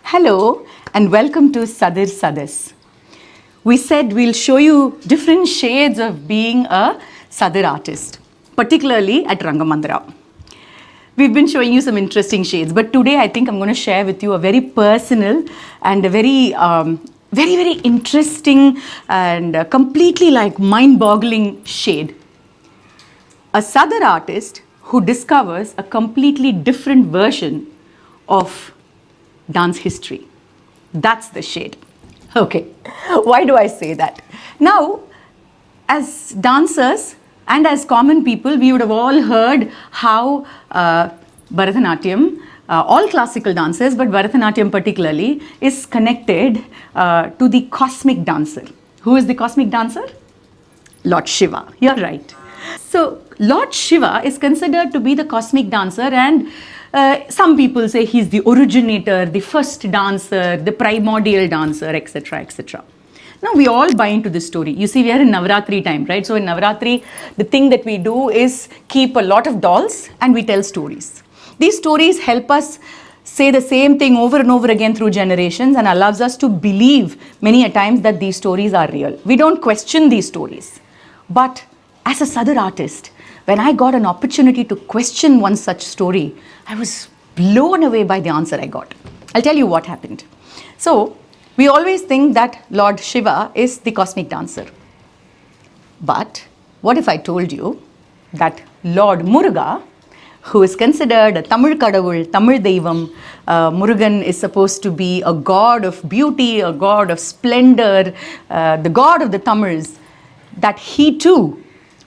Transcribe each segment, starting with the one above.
Hello and welcome to Sadir Sadas. We said we'll show you different shades of being a Sadir artist, particularly at Rangamandira. We've been showing you some interesting shades, but today I think I'm going to share with you a very personal and a very interesting and completely like mind-boggling shade. A Sadir artist who discovers a completely different version of dance history. That's the shade. Okay, why do I say that? Now, as dancers and as common people, we would have all heard how Bharatanatyam, all classical dances, but Bharatanatyam particularly, is connected to the cosmic dancer. Who is the cosmic dancer? Lord Shiva. You're right. So, Lord Shiva is considered to be the cosmic dancer, and some people say he's the originator, the first dancer, the primordial dancer, etc., etc. Now, we all buy into this story. You see, we are in Navratri time, right? So, in Navratri, the thing that we do is keep a lot of dolls and we tell stories. These stories help us say the same thing over and over again through generations and allows us to believe many a times that these stories are real. We don't question these stories. But as a Sadir artist, when I got an opportunity to question one such story, I was blown away by the answer I got. I'll tell you what happened. So, we always think that Lord Shiva is the cosmic dancer. But what if I told you that Lord Muruga, who is considered a Tamil Kadavul, Tamil Deivam, Murugan is supposed to be a god of beauty, a god of splendor, the god of the Tamils, that he too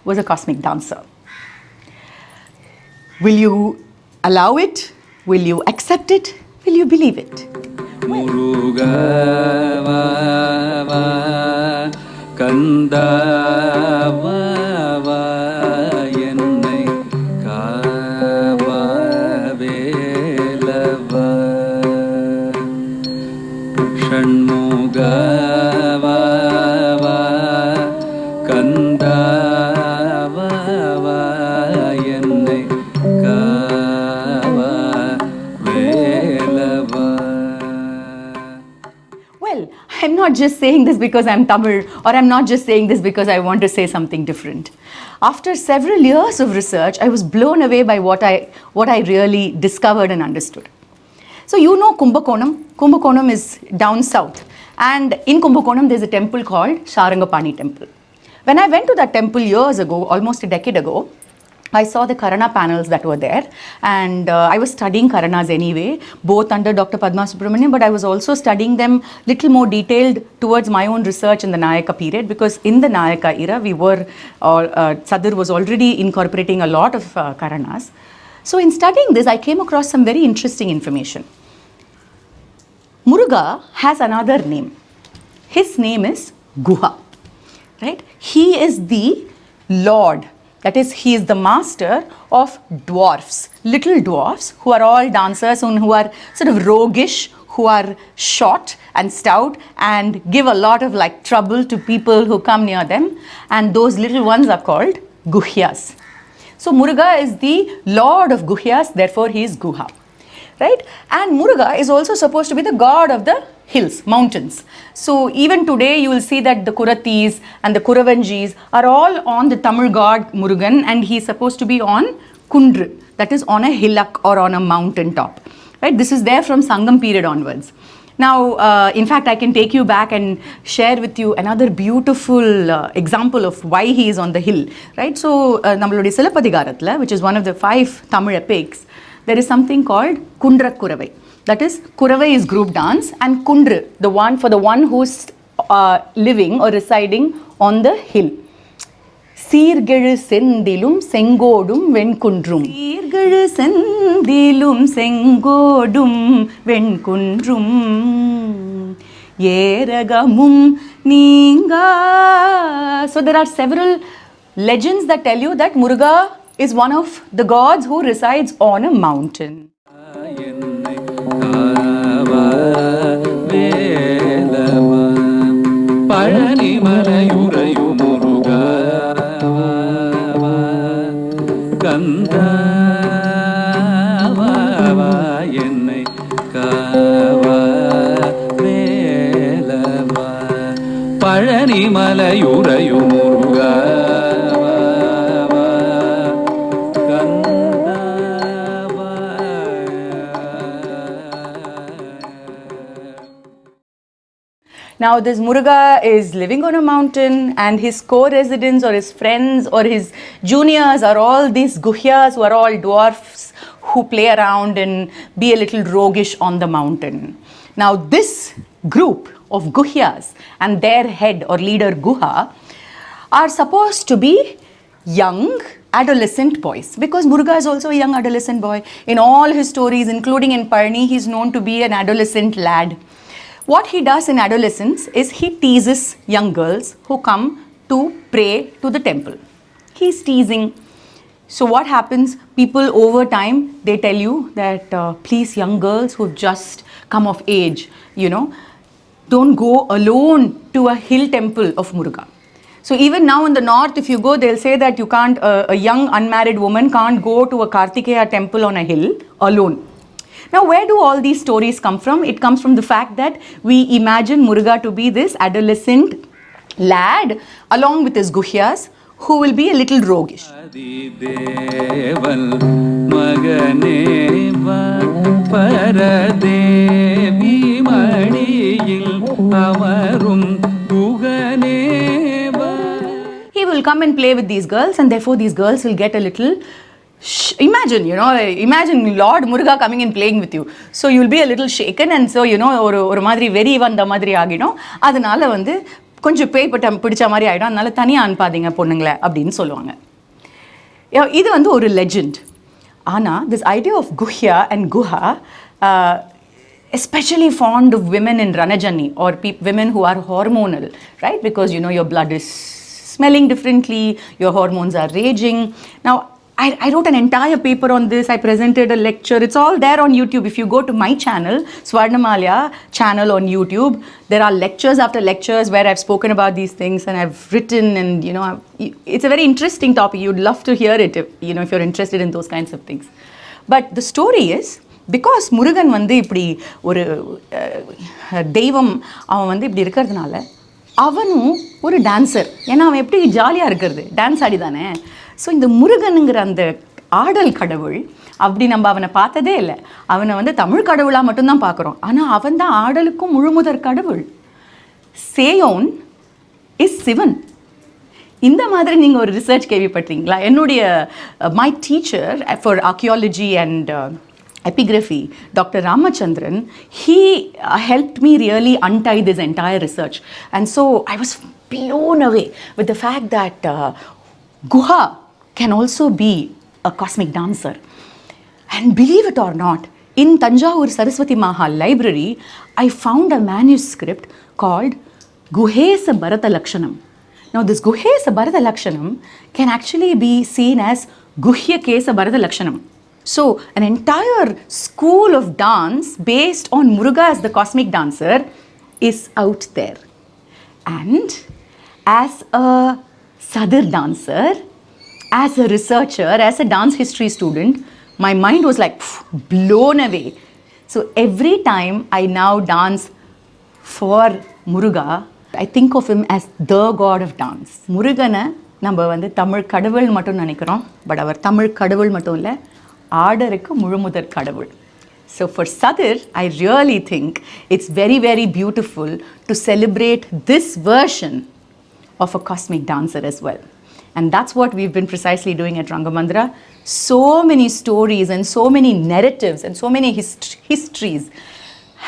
was a cosmic dancer. Will you allow it? Will you accept it? Will you believe it? Muruga va kanda va ennai kaava velava shanmuga va kanda va ennai Well, I'm not just saying this because I'm Tamil, or I'm not just saying this because I want to say something different. After several years of research, I was blown away by what I really discovered and understood. So you know Kumbakonam. Kumbakonam is down south. And in Kumbakonam, there's a temple called Sharangapani temple. When I went to that temple years ago, almost a decade ago, I saw the Karana panels that were there, and I was studying Karanas anyway, both under Dr. Padma Subramanian, but I was also studying them little more detailed towards my own research in the Nayaka period, because in the Nayaka era, Sadir was already incorporating a lot of Karanas. So in studying this, I came across some very interesting information. Muruga has another name. His name is Guha, right? He is the Lord. That is, he is the master of dwarfs, little dwarfs who are all dancers and who are sort of roguish, who are short and stout and give a lot of like trouble to people who come near them. And those little ones are called Guhyas. So Muruga is the lord of Guhyas, therefore he is Guha, right? And Muruga is also supposed to be the god of the hills, mountains. So even today you will see that the Kuratis and the Kuravanjis are all on the Tamil god Murugan, and he is supposed to be on Kundru, that is on a hillock or on a mountain top, right? This is there from Sangam period onwards. Now, in fact, I can take you back and share with you another beautiful example of why he is on the hill, right? So, Nammaludi Silappadigaratla, which is one of the 5 Tamil epics, there is something called Kundra Kuravai. That is, Kuravai is group dance, and Kundru, the one who's living or residing on the hill. சீர்கெழு செந்திலும் செங்கோடும் வெண்குன்றும். சீர்கெழு செந்திலும் செங்கோடும் வெண்குன்றும் ஏரகமும் நீங்கா. So there are several legends that tell you that Muruga is one of the gods who resides on a mountain. என்னை காவா வேலவா பழனிமலையுறையு முருகா கந்தாவா என்னை காவா வேலவா பழனிமலையுறையு முருகா Now this Muruga is living on a mountain and his co-residents or his friends or his juniors are all these guhyas who are all dwarfs who play around and be a little roguish on the mountain. Now this group of guhyas and their head or leader Guha are supposed to be young adolescent boys, because Muruga is also a young adolescent boy. In all his stories, including in Parni, he is known to be an adolescent lad. What he does in adolescence is he teases young girls who come to pray to the temple. He's teasing. So what happens? People over time, they tell you that please, young girls who've just come of age, don't go alone to a hill temple of Muruga. So even now in the north, if you go, they'll say that you can't, a young unmarried woman can't go to a Kartikeya temple on a hill alone. Now, where do all these stories come from? It comes from the fact that we imagine Muruga to be this adolescent lad along with his guhyas who will be a little roguish. He will come and play with these girls, and therefore these girls will get a little imagine Lord Muruga coming and playing with you. So you will be a little shaken, and so ஒரு மாதிரி வெறி வந்த மாதிரி ஆகிடும். அதனால கொஞ்சம் பேய் பிடிச்ச மாதிரி ஆகிடும். அதனால தனியாக அனுப்பாதீங்க பொண்ணுங்களை அப்படின்னு சொல்லுவாங்க. இது ஒரு லெஜெண்ட். ஆனால் this idea of Guhya and Guha, especially fond of women in Ranajani or women who are hormonal, right? Because your blood is smelling differently, your hormones are raging. Now I wrote an entire paper on this. I presented a lecture. It's all there on YouTube. If you go to my channel, Swarnamalya channel on YouTube, there are lectures after lectures where I've spoken about these things and I've written, and it's a very interesting topic. You'd love to hear it if you're interested in those kinds of things. But the story is, because Murugan இப்படி ஒரு தெய்வம் அவன் இப்படி இருக்கிறதுனால அவனும் ஒரு dancer. ஏன்னா அவன் எப்படி ஜாலியாக இருக்கிறது, டான்ஸ் ஆடி தானே. ஸோ இந்த முருகனுங்கிற அந்த ஆடல் கடவுள் அப்படி நம்ம அவனை பார்த்ததே இல்லை. அவனை தமிழ் கடவுளாக மட்டும்தான் பார்க்குறோம். ஆனால் அவன் தான் ஆடலுக்கும் முழுமுதற் கடவுள். சேயோன் இஸ் சிவன். இந்த மாதிரி நீங்கள் ஒரு ரிசர்ச் கேள்விப்பட்டீங்களா? என்னுடைய my teacher for archaeology and epigraphy, Dr. Ramachandran, he helped me really untie this entire research. And so I was blown away with the fact that Guha can also be a cosmic dancer. And believe it or not, in Tanjavur Saraswati Mahal Library, I found a manuscript called Guhesa Bharata Lakshanam. Now this Guhesa Bharata Lakshanam can actually be seen as Guhya Kesa Bharata Lakshanam. So an entire school of dance based on Muruga as the cosmic dancer is out there. And as a Sadar dancer, as a researcher, as a dance history student, my mind was like blown away. So every time I now dance for Muruga, I think of him as the god of dance. Murugana நம்ம தமிழ் கடவுள் மட்டும் நினைக்கிறோம். But அவர் தமிழ் கடவுள் மட்டும் இல்லை, ஆடருக்கு முழுமுதற் கடவுள். So for Sadar, I really think it's very, very beautiful to celebrate this version of a cosmic dancer as well. And that's what we've been precisely doing at Rangamandra. So many stories and so many narratives and so many histories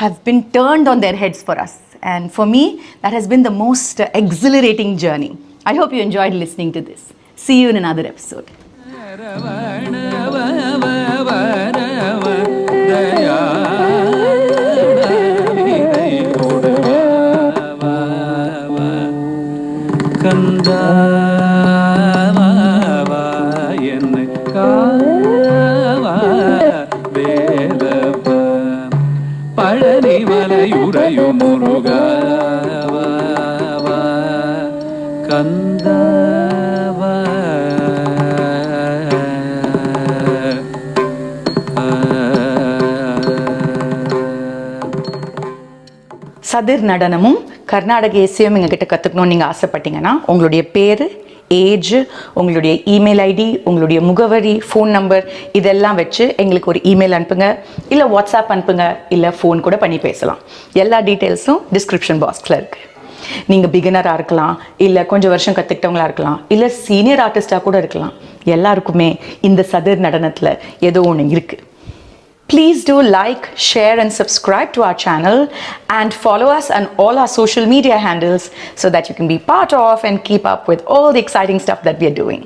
have been turned on their heads for us. And for me, that has been the most exhilarating journey. I hope you enjoyed listening to this. See you in another episode. Khandwa என்னை காவா வேலவா பழனி மலையுறையும் முருகாவா கந்தாவா சதிர் நடனமும் கர்நாடக இசையும் எங்ககிட்ட கற்றுக்கணும்னு நீங்கள் ஆசைப்பட்டீங்கன்னா உங்களுடைய பேர், ஏஜ், உங்களுடைய இமெயில் ஐடி, உங்களுடைய முகவரி, ஃபோன் நம்பர் இதெல்லாம் வச்சு எங்களுக்கு ஒரு இமெயில் அனுப்புங்க, இல்லை வாட்ஸ்அப் அனுப்புங்க, இல்லை ஃபோன் கூட பண்ணி பேசலாம். எல்லா டீட்டெயில்ஸும் டிஸ்கிரிப்ஷன் பாக்ஸில் இருக்குது. நீங்கள் பிகினராக இருக்கலாம், இல்லை கொஞ்சம் வருஷம் கற்றுக்கிட்டவங்களா இருக்கலாம், இல்லை சீனியர் ஆர்டிஸ்டாக கூட இருக்கலாம். எல்லாருக்குமே இந்த சதிர் நடனத்தில் ஏதோ ஒன்று இருக்குது. Please do like, share and subscribe to our channel and follow us on all our social media handles so that you can be part of and keep up with all the exciting stuff that we are doing.